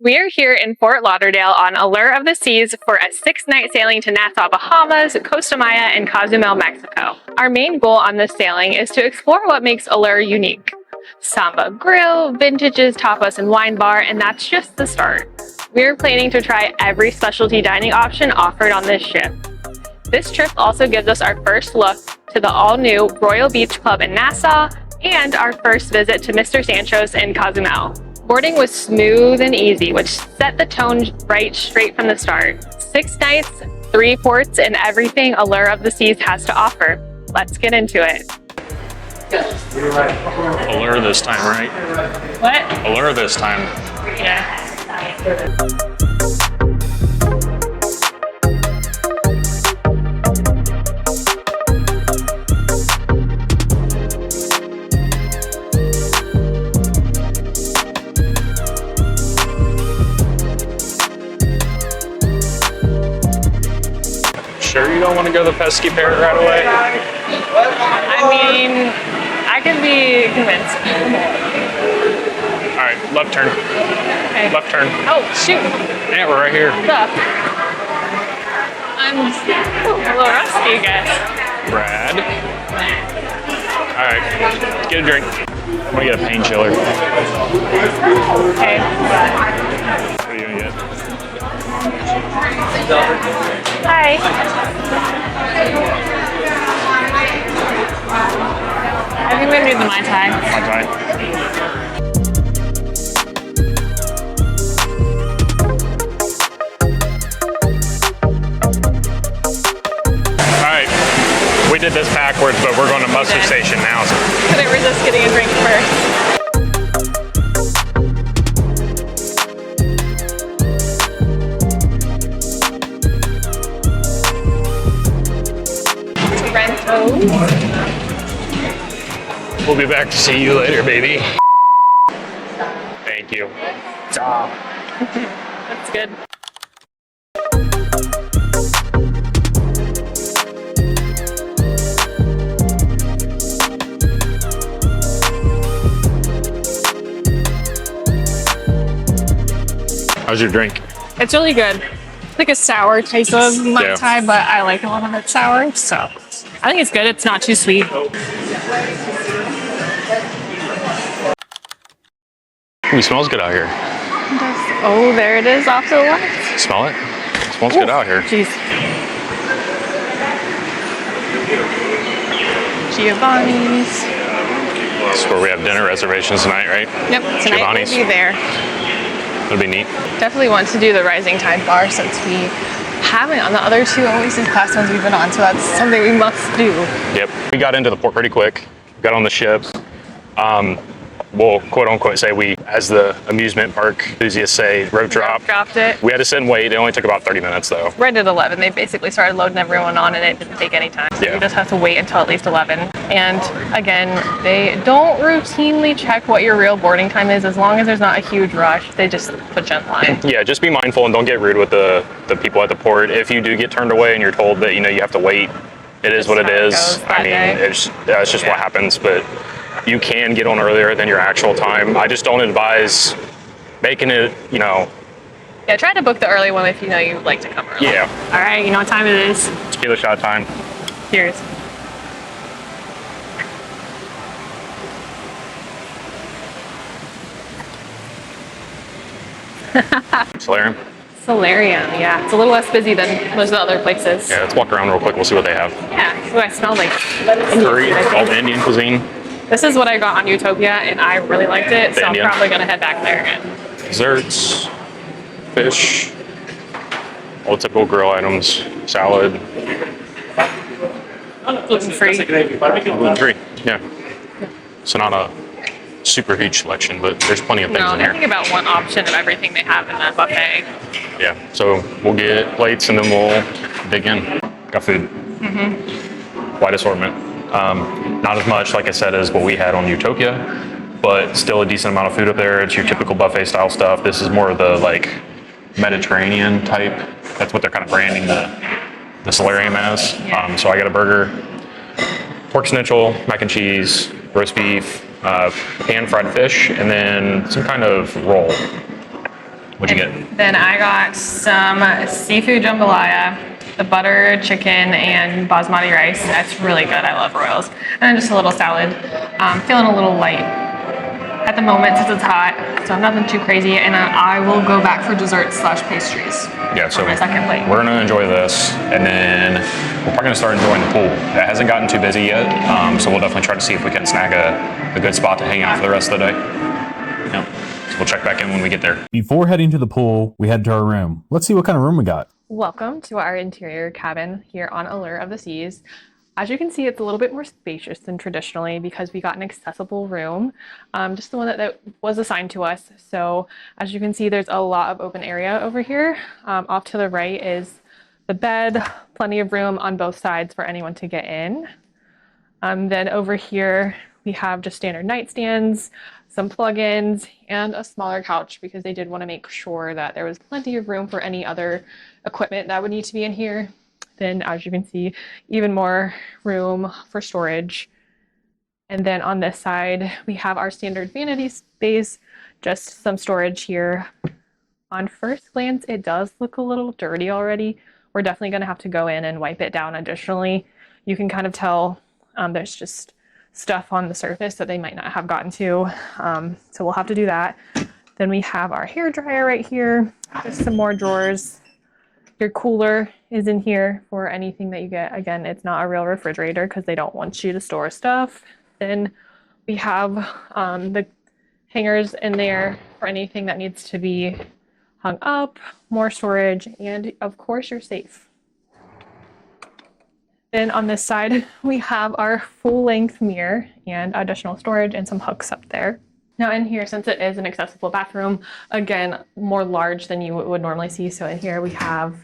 We are here in Fort Lauderdale on Allure of the Seas for a 6-night sailing to Nassau, Bahamas, Costa Maya, and Cozumel, Mexico. Our main goal on this sailing is to explore what makes Allure unique. Samba grill, vintages, tapas, and wine bar, and that's just the start. We're planning to try every specialty dining option offered on this ship. This trip also gives us our first look to the all-new Royal Beach Club in Nassau and our first visit to Mr. Sancho's in Cozumel. Boarding was smooth and easy, which set the tone right straight from the start. 6 nights, 3 ports, and everything Allure of the Seas has to offer. Let's get into it. Allure this time, right? What? Allure this time. Yeah. Sure you don't want to go the Pesky Parrot right away? I mean, I can be convinced. All right, left turn. Okay. Left turn. Oh, shoot. Yeah, we're right here. Stuff. I'm a little rusty, I guess. Brad. All right, get a drink. I'm gonna get a painkiller. Okay. What are you gonna get? Hi. I think we're gonna do the Mai Tai. Mai Tai. We did this backwards, but we're going to muster station now. Couldn't resist getting a drink first. Sorrento. We'll be back to see you later, baby. Thank you. That's good. How's your drink? It's really good. It's like a sour type of Mai Tai, but I like a lot of it sour, so I think it's good. It's not too sweet. Ooh, it smells good out here. Oh, there it is off to the left. Smell it? It smells good out here. Jeez. Giovanni's. This is where we have dinner reservations tonight, right? Yep, tonight Giovanni's. we'll be there. It'll be neat. Definitely want to do the Rising Tide bar since we haven't on the other 2 Oasis-class ones we've been on, so that's something we must do. Yep, we got into the port pretty quick. Got on the ship. We'll quote unquote say we, as the amusement park enthusiasts say, rope dropped it. We had to sit and wait. It only took about 30 minutes though. Right at 11, they basically started loading everyone on and it didn't take any time. So Yeah. you just have to wait until at least 11. And again, they don't routinely check what your real boarding time is. As long as there's not a huge rush, they just put you in line. Yeah, just be mindful and don't get rude with the people at the port. If you do get turned away and you're told that, you know, you have to wait, it is what it is. I mean, it's just what happens, but you can get on earlier than your actual time. I just don't advise making it, you know. Yeah, try to book the early one if you know you like to come early. Yeah. All right, you know what time it is. Tequila shot time. Cheers. Solarium. Solarium, yeah. It's a little less busy than most of the other places. Yeah, let's walk around real quick. We'll see what they have. Yeah, so I smell like Curry, all Indian cuisine. This is what I got on Utopia, and I really liked it, so Indian. I'm probably going to head back there again. Desserts, fish, all the typical grill items, salad. Gluten-free. Gluten-free, yeah. So not a super huge selection, but there's plenty of things No, in I here. think about one option of everything they have in that buffet. Yeah, so we'll get plates and then we'll dig in. Got food. Wide assortment. Not as much, like I said, as what we had on Utopia, but still a decent amount of food up there. It's your typical buffet style stuff. This is more of the like Mediterranean type. That's what they're kind of branding the Solarium as. So I got a burger, pork schnitzel, mac and cheese, roast beef, pan fried fish, and then some kind of roll. What'd you get? Then I got some seafood jambalaya, the butter chicken, and basmati rice. That's really good. I love Royals. And then just a little salad. Feeling a little light at the moment since it's hot, so nothing too crazy. And I will go back for dessert/pastries. Yeah, so my second plate. We're gonna enjoy this, and then we're probably gonna start enjoying the pool. It hasn't gotten too busy yet, so we'll definitely try to see if we can snag a good spot to hang out for the rest of the day. Yep. So we'll check back in when we get there. Before heading to the pool, we head to our room. Let's see what kind of room we got. Welcome to our interior cabin here on Allure of the Seas. As you can see, it's a little bit more spacious than traditionally because we got an accessible room, just the one that was assigned to us. So as you can see, there's a lot of open area over here. Off to the right is the bed, plenty of room on both sides for anyone to get in. Then over here, we have just standard nightstands, some plugins, and a smaller couch because they did want to make sure that there was plenty of room for any other equipment that would need to be in here. Then, as you can see, even more room for storage. And then on this side, we have our standard vanity space, just some storage here. On first glance, it does look a little dirty already. We're definitely going to have to go in and wipe it down additionally. You can kind of tell there's just stuff on the surface that they might not have gotten to. So we'll have to do that. Then we have our hair dryer right here, just some more drawers. Your cooler is in here for anything that you get. Again, it's not a real refrigerator because they don't want you to store stuff. Then we have the hangers in there for anything that needs to be hung up, more storage, and of course your safe. Then on this side, we have our full-length mirror and additional storage and some hooks up there. Now in here, since it is an accessible bathroom, again, more large than you would normally see. So in here we have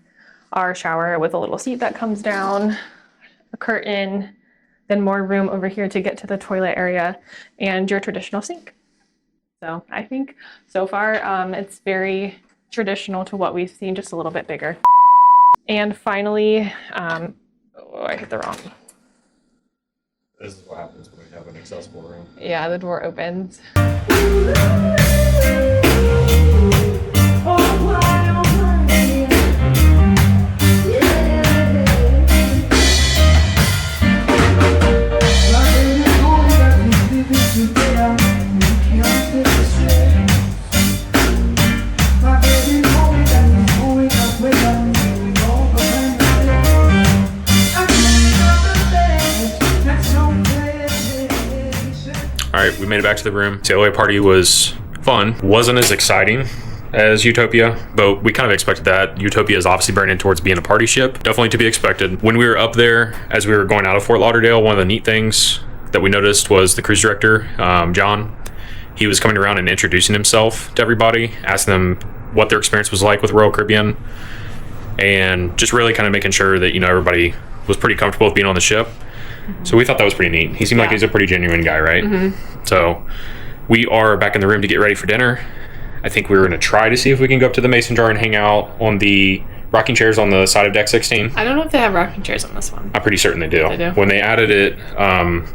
our shower with a little seat that comes down, a curtain, then more room over here to get to the toilet area, and your traditional sink. So I think so far it's very traditional to what we've seen, just a little bit bigger. And finally, oh, I hit the wrong. This is what happens when we have an accessible room. Yeah, the door opens. All right, we made it back to the room. Sailaway party was fun. Wasn't as exciting as Utopia, but we kind of expected that. Utopia is obviously burning towards being a party ship. Definitely to be expected. When we were up there, as we were going out of Fort Lauderdale, one of the neat things that we noticed was the cruise director, John. He was coming around and introducing himself to everybody, asking them what their experience was like with Royal Caribbean, and just really kind of making sure that, you know, everybody was pretty comfortable with being on the ship. So we thought that was pretty neat. He seemed like he's a pretty genuine guy, right? So we are back in the room to get ready for dinner. I think we were going to try to see if we can go up to the mason jar and hang out on the rocking chairs on the side of deck 16. I don't know if they have rocking chairs on this one. I'm pretty certain they do. They do? When they added it,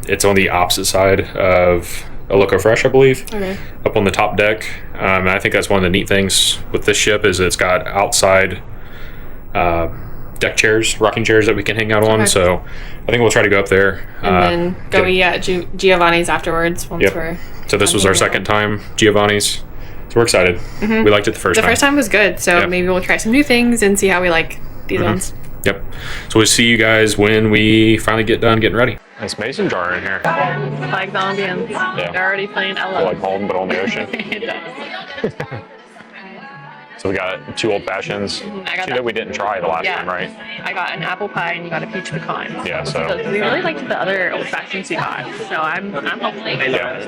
it's on the opposite side of a Loco Fresh, I believe. Okay. Up on the top deck. And I think that's one of the neat things with this ship is it's got outside deck chairs, rocking chairs that we can hang out on. Okay. So I think we'll try to go up there. And then go eat at Giovanni's afterwards once we're So this was our second time, Giovanni's. So we're excited. We liked it the first time. The first time was good, so maybe we'll try some new things and see how we like these ones. Yep. So we'll see you guys when we finally get done getting ready. Nice mason jar in here. Like the ambience. Yeah. They're already playing Ella. Like home, but on the ocean. It does. So we got 2 old fashions. I got That we didn't try the last Yeah. time, right? I got an apple pie and you got a peach pecan. Yeah, so- we really liked the other old fashions you got. So I'm hopeful. Yeah.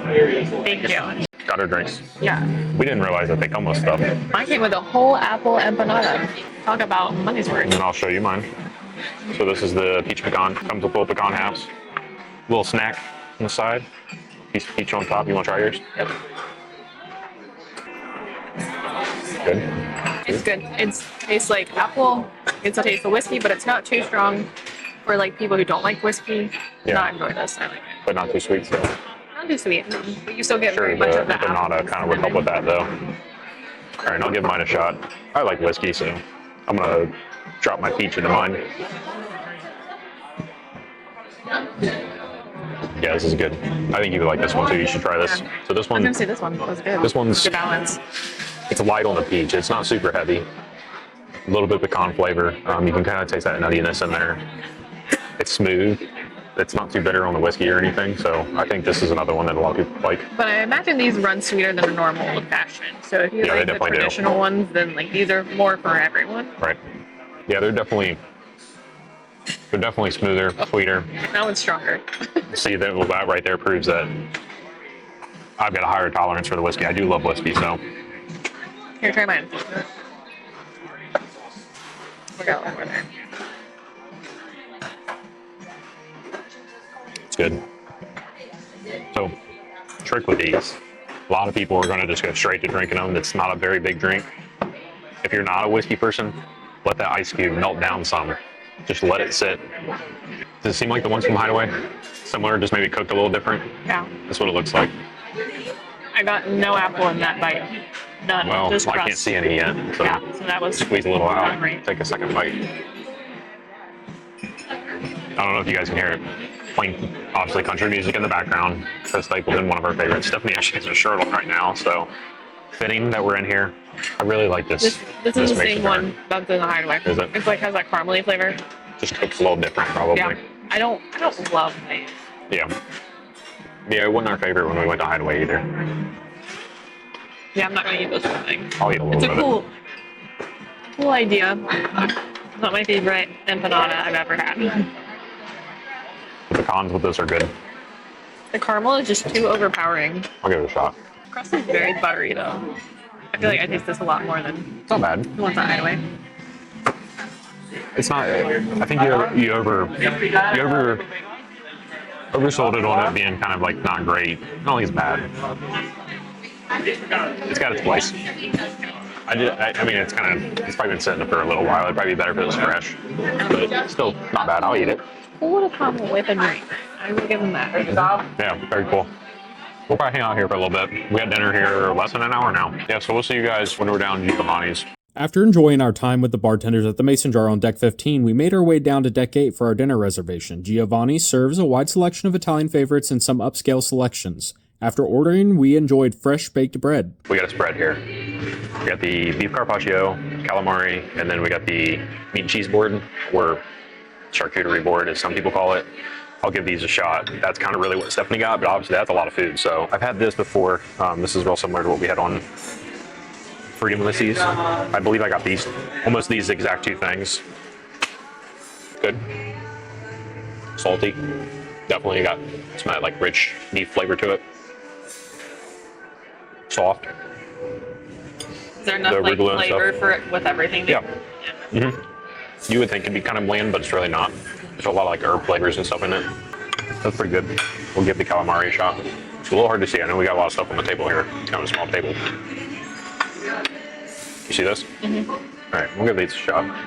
Thank you. Got our drinks. Yeah. We didn't realize that they come with stuff. Mine came with a whole apple empanada. Talk about money's worth. And then I'll show you mine. So this is the peach pecan. Comes with little pecan halves. Little snack on the side. Piece of peach on top. You want to try yours? Yep. Good. It's good. It tastes like apple. It's a taste of whiskey, but it's not too strong for like people who don't like whiskey. Yeah. Not enjoy this. I like it. But not too sweet. So. Not too sweet, but you still get Sure, very much the of the apple. empanada kind of would help with that though. All right, I'll give mine a shot. I like whiskey, so I'm gonna drop my peach into mine. Yeah, this is good. I think you would like this one too. You should try this. So this I one, was gonna say this one was good. this one's good balance. it's light on the peach. It's not super heavy. A little bit of pecan flavor. You can kind of taste that nuttiness in there. It's smooth. It's not too bitter on the whiskey or anything. So I think this is another one that a lot of people like. But I imagine these run sweeter than a normal old fashioned. So if you Yeah, they like the definitely do. traditional ones, then like these are more for everyone. Right. Yeah, they're definitely smoother, sweeter. That one's stronger. See, that right there proves that I've got a higher tolerance for the whiskey. I do love whiskey, so. Here, try mine. We got one more there. It's good. So, trick with these. A lot of people are going to just go straight to drinking them. It's not a very big drink. If you're not a whiskey person, let that ice cube melt down some. Just let it sit. Does it seem like the ones from Hideaway? Similar, just maybe cooked a little different? Yeah. That's what it looks like. I got no apple in that bite. None. Well, just I crust. can't see any yet. So Yeah, so that was squeeze a little out. great. Take a second bite. I don't know if you guys can hear it. Playing, obviously, country music in the background. Chris Stapleton, one of our favorites. Stephanie actually has a shirt on right now, so fitting that we're in here. I really like this. This is the same mixture. one that's in the Hideaway. Is it? It's like has that caramely flavor. Just cooked a little different, probably. Yeah. I don't love it. Yeah. Yeah, it wasn't our favorite when we went to Hideaway either. Yeah, I'm not gonna eat this whole thing. I'll eat a little It's bit a of cool idea. Not my favorite empanada I've ever had. it. The cons with this are good. The caramel is just too overpowering. I'll give it a shot. The crust is very buttery though. I feel like I taste this a lot more than It's not bad. the ones at Hideaway. It's not. I think you oversold it on it being kind of like not great. I don't think it's bad. It's got its place. I mean, it's probably been sitting for a little while. It'd probably be better if it was fresh, but still not bad. I'll eat it. Cool to come with a drink. I will give them that. Yeah, very cool. We'll probably hang out here for a little bit. We had dinner here less than an hour now. Yeah, so we'll see you guys when we're down in Giovanni's. After enjoying our time with the bartenders at the Mason Jar on Deck 15, we made our way down to Deck 8 for our dinner reservation. Giovanni serves a wide selection of Italian favorites and some upscale selections. After ordering, we enjoyed fresh baked bread. We got a spread here. We got the beef carpaccio, calamari, and then we got the meat and cheese board, or charcuterie board as some people call it. I'll give these a shot. That's kind of really what Stephanie got, but obviously that's a lot of food. So I've had this before. This is real similar to what we had on Freedom of the Seas. I believe I got these, almost these exact two things. Good. Salty. Definitely got some of that like rich beef flavor to it. Soft. Is there enough like arugula and flavor stuff. for it with everything? Yeah. You would think it'd be kind of bland, but it's really not. There's a lot of like herb flavors and stuff in it. That's pretty good. We'll give the calamari a shot. It's a little hard to see. I know we got a lot of stuff on the table here. It's kind of a small table. You see this? All right, we'll give these a shot.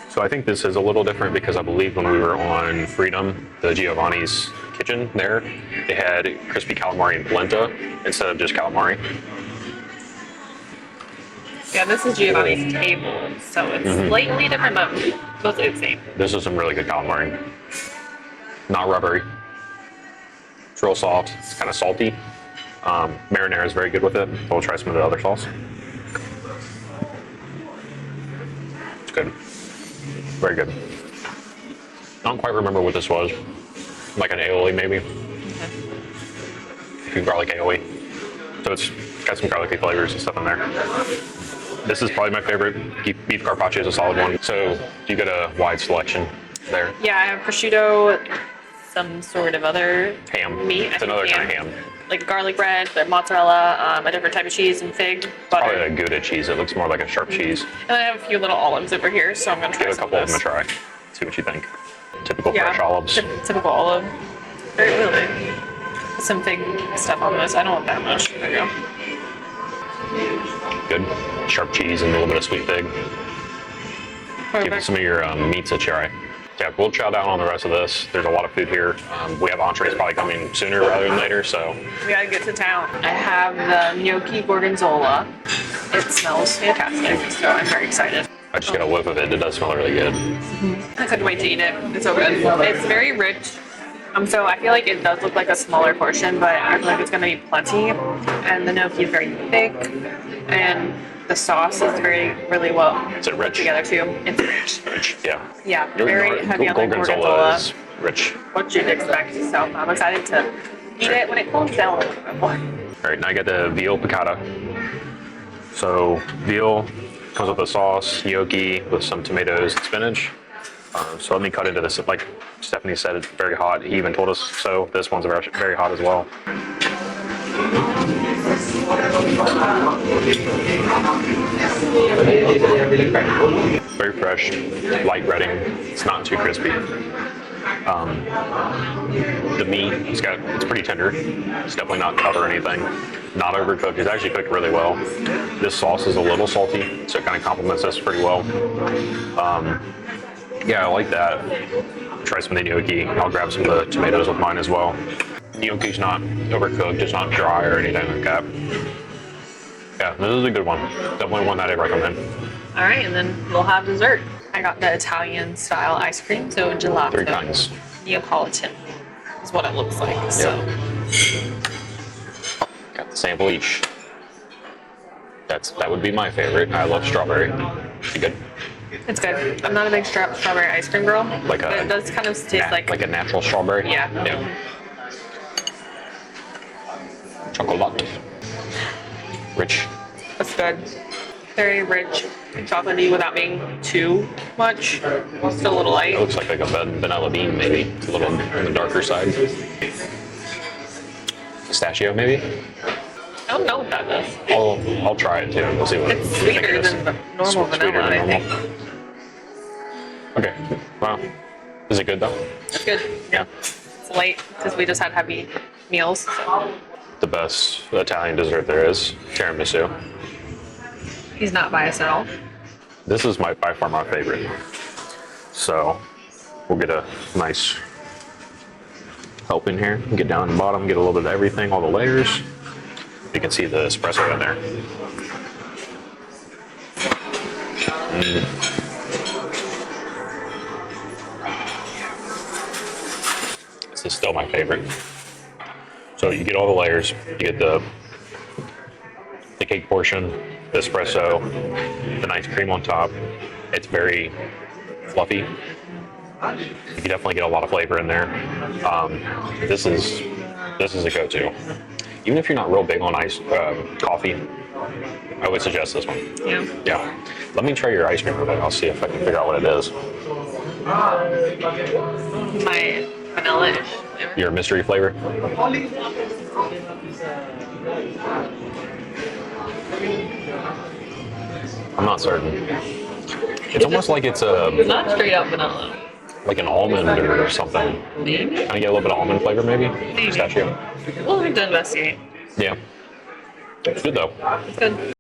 So I think this is a little different because I believe when we were on Freedom, the Giovanni's kitchen there, they had crispy calamari and polenta instead of just calamari. Yeah, this is Giovanni's table, so it's slightly different, but mostly the same. This is some really good calamari. Not rubbery. It's real soft. It's kind of salty. Marinara is very good with it. We'll try some of the other sauce. It's good. Very good. I don't quite remember what this was. Like an aioli, maybe. Garlic aioli. So it's got some garlicky flavors and stuff in there. This is probably my favorite. Beef carpaccio is a solid one. So you get a wide selection there. Yeah, I have prosciutto, some sort of other Ham. meat. It's another kind of ham. Like garlic bread, the mozzarella, a different type of cheese, and fig, butter. Probably a Gouda cheese. It looks more like a sharp cheese. And I have a few little olives over here, so I'm going to try Give a some couple of of them a this. try. See what you think. Typical fresh olives. Typical olive. Very oily. Some fig stuff on this. I don't want that much. There you go. Good. Sharp cheese and a little bit of sweet fig. Give Perfect. some of your meats a try. Yeah, we'll chow down on the rest of this. There's a lot of food here. We have entrees probably coming sooner rather than later, so. We gotta get to town. I have the gnocchi gorgonzola. It smells fantastic, so I'm very excited. I just got a whiff of it. It does smell really good. I couldn't wait to eat it. It's so good. It's very rich. So I feel like it does look like a smaller portion, but I feel like it's going to be plenty. And the gnocchi is very thick, and the sauce is really well put together too. It's rich. Rich, yeah. Yeah, very heavy on the gorgonzola is rich. What you'd expect. So I'm excited to eat it when it cools down a little bit more. All right, now I got the veal piccata. So veal comes with a sauce, gnocchi with some tomatoes and spinach. So let me cut into this. Like Stephanie said, it's very hot. He even told us so. This one's very hot as well. Very fresh, light breading. It's not too crispy. The meat, it's pretty tender. It's definitely not cut or anything. Not overcooked. It's actually cooked really well. This sauce is a little salty, so it kind of complements this pretty well. Yeah, I like that. Try some of the gnocchi. I'll grab some of the tomatoes with mine as well. Gnocchi's not overcooked. It's not dry or anything like that. Yeah, this is a good one. Definitely one that I recommend. All right, and then we'll have dessert. I got the Italian style ice cream, so gelato. 3 kinds. Neapolitan is what it looks like. So. Got the sample each. That would be my favorite. I love strawberry. Is it good? It's good. I'm not a big strawberry ice cream girl. But it does kind of taste like a natural strawberry. Yeah. Chocolate. Rich. It's good. Very rich and chocolatey without being too much. Still a little light. It looks like a vanilla bean, maybe. It's a little on the darker side. Pistachio, maybe? I don't know what that is. I'll try it too. We'll see what it's sweeter than the normal vanilla, I think. Okay. Wow. Is it good though? It's good. Yeah. It's late because we just had heavy meals. So. The best Italian dessert there is tiramisu. He's not biased at all. This is by far my favorite. So we'll get a nice helping here. Get down to the bottom, get a little bit of everything, all the layers. You can see the espresso in there. This is still my favorite. So you get all the layers. You get the cake portion, the espresso, the nice cream on top. It's very fluffy. You can definitely get a lot of flavor in there. This is a go-to. Even if you're not real big on coffee, I would suggest this one. Yeah. Let me try your ice cream real quick. I'll see if I can figure out what it is. My vanilla-ish flavor. Your mystery flavor? I'm not certain. It's almost like it's not straight up vanilla. Like an almond or something. Maybe. Can I get a little bit of almond flavor, maybe? Pistachio. We'll have to investigate. Yeah. It's good though. It's good.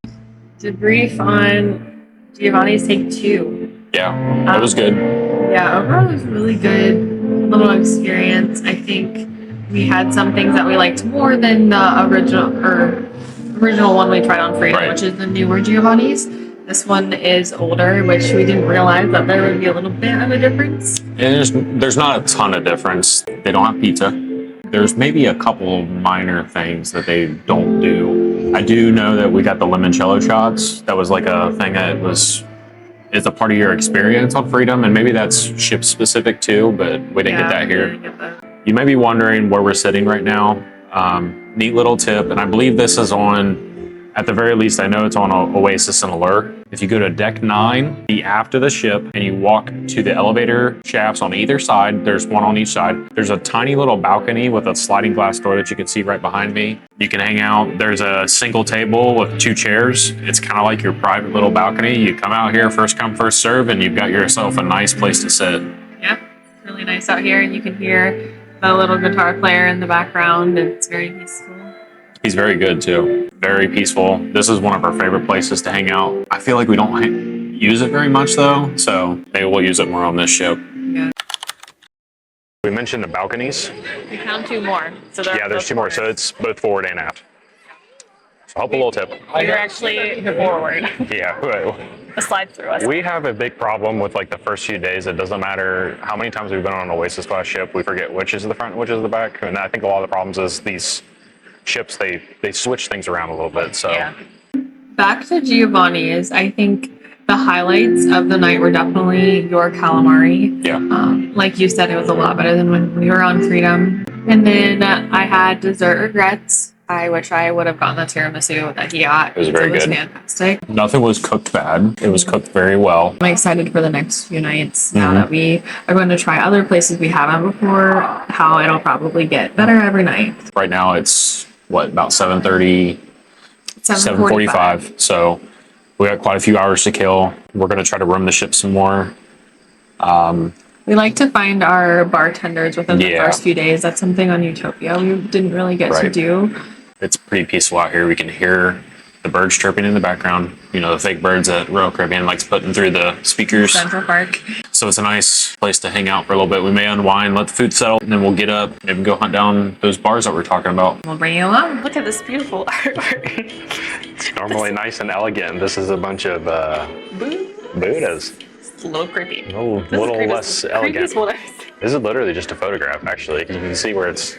Debrief on Giovanni's take 2. Yeah, it was good. Yeah, overall it was really good. Little experience. I think we had some things that we liked more than the original one we tried on Freedom, which is the newer Giovanni's. This one is older, which we didn't realize that there would be a little bit of a difference. And there's not a ton of difference. They don't have pizza. There's maybe a couple minor things that they don't do. I do know that we got the limoncello shots. That was like a thing that is a part of your experience on Freedom, and maybe that's ship specific too, but we didn't get that here. You may be wondering where we're sitting right now. Neat little tip, and I believe this is on, at the very least, I know it's on Oasis and Allure. If you go to deck 9, the aft of the ship, and you walk to the elevator shafts on either side, there's one on each side. There's a tiny little balcony with a sliding glass door that you can see right behind me. You can hang out. There's a single table with 2 chairs. It's kind of like your private little balcony. You come out here, first come, first serve, and you've got yourself a nice place to sit. Yeah, it's really nice out here, and you can hear the little guitar player in the background. It's very peaceful. He's very good too. Very peaceful. This is one of our favorite places to hang out. I feel like we don't use it very much though, so maybe we'll use it more on this ship. Yeah. We mentioned the balconies. We found 2 more. So there's 2 more. So it's both forward and aft. So help a little tip. You're actually forward. Yeah. A slide through us. We have a big problem with like the first few days. It doesn't matter how many times we've been on an Oasis-class ship, we forget which is the front, which is the back. And I think a lot of the problems is these ships, they switch things around a little bit. So Yeah. Back to Giovanni's, I think the highlights of the night were definitely your calamari. yeah, Like you said, it was a lot better than when we were on Freedom. And then I had dessert regrets. I wish I would have gotten the tiramisu that he got. It was very good. Fantastic. nothing was cooked bad. It was cooked very well. I'm excited for the next few nights now that we are going to try other places we haven't before, how it'll probably get better every night. Right now it's what, about 7:30, 7:45. So we got quite a few hours to kill. We're going to try to room the ship some more. We like to find our bartenders within the Yeah. first few days. That's something on Utopia we didn't really get to Right. do. It's pretty peaceful out here. We can hear the birds chirping in the background. You know, the fake birds that Royal Caribbean likes putting through the speakers. Central Park. So it's a nice place to hang out for a little bit. We may unwind, let the food settle, and then we'll get up, maybe go hunt down those bars that we're talking about. We'll bring you along. Look at this beautiful artwork. It's normally nice and elegant. This is a bunch of Buddhas. It's a little creepy. A little less elegant. Creepy is This is literally just a photograph, actually. You can see where it's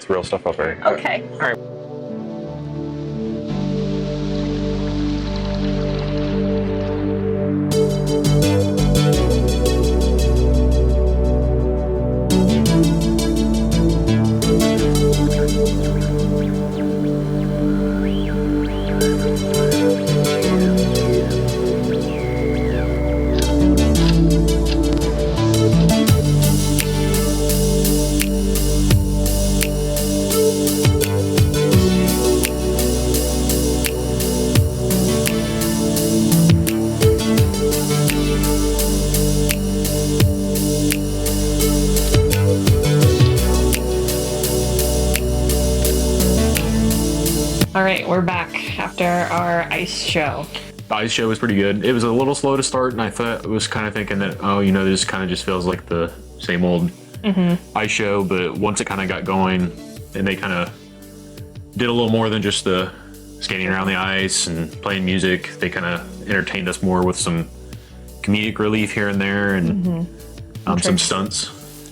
real stuff up there. okay. All right. All right, we're back after our ice show. The ice show was pretty good. It was a little slow to start, and I was kind of thinking that, oh, you know, this kind of just feels like the same old ice show. But once it kind of got going, and they kind of did a little more than just the skating around the ice and playing music, they kind of entertained us more with some comedic relief here and there, and some stunts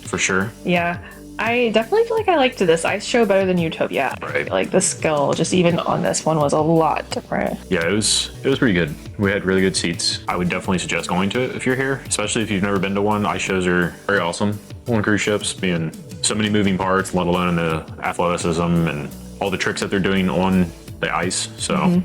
for sure. Yeah, I definitely feel like I liked this ice show better than Utopia. Right. Like the skill, just even on this one, was a lot different. Yeah, it was pretty good. We had really good seats. I would definitely suggest going to it if you're here, especially if you've never been to one. Ice shows are very awesome on cruise ships, being so many moving parts, let alone the athleticism and all the tricks that they're doing on the ice. So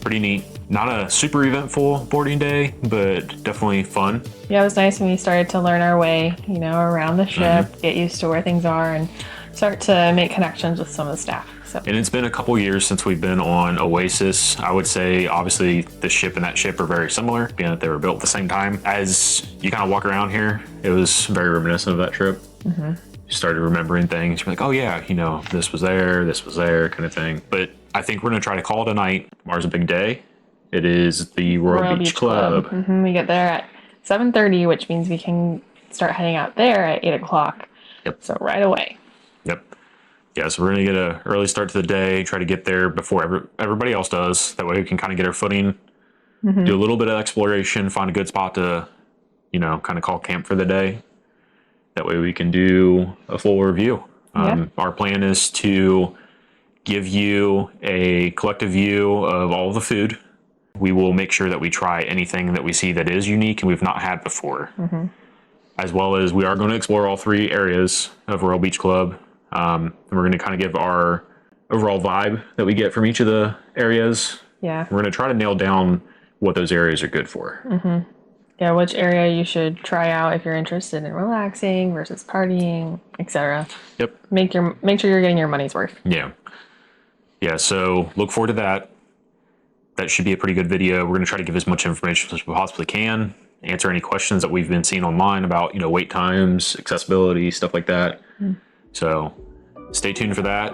pretty neat. Not a super eventful boarding day, but definitely fun. Yeah, it was nice when we started to learn our way, you know, around the ship, get used to where things are, and start to make connections with some of the staff. So. And it's been a couple years since we've been on Oasis. I would say, obviously, this ship and that ship are very similar, being that they were built at the same time. As you kind of walk around here, it was very reminiscent of that trip. You started remembering things. You're like, oh yeah, you know, this was there, kind of thing. But I think we're gonna try to call it a night. Tomorrow's a big day. It is the Royal Beach Club. We get there at 7:30, which means we can start heading out there at 8 o'clock. Yep. So right away. Yep. Yeah, so we're gonna get an early start to the day, try to get there before everybody else does. That way we can kind of get our footing, do a little bit of exploration, find a good spot to, you know, kind of call camp for the day. That way we can do a full review. Our plan is to give you a collective view of all of the food. We will make sure that we try anything that we see that is unique and we've not had before. As well as we are going to explore all three areas of Royal Beach Club. And we're going to kind of give our overall vibe that we get from each of the areas. Yeah. We're going to try to nail down what those areas are good for. Yeah, which area you should try out if you're interested in relaxing versus partying, etc. Yep. Make sure you're getting your money's worth. Yeah. Yeah, so look forward to that. That should be a pretty good video. We're going to try to give as much information as we possibly can, answer any questions that we've been seeing online about, you know, wait times, accessibility, stuff like that. So stay tuned for that.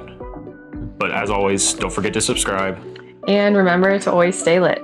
But as always, don't forget to subscribe. And remember to always stay lit.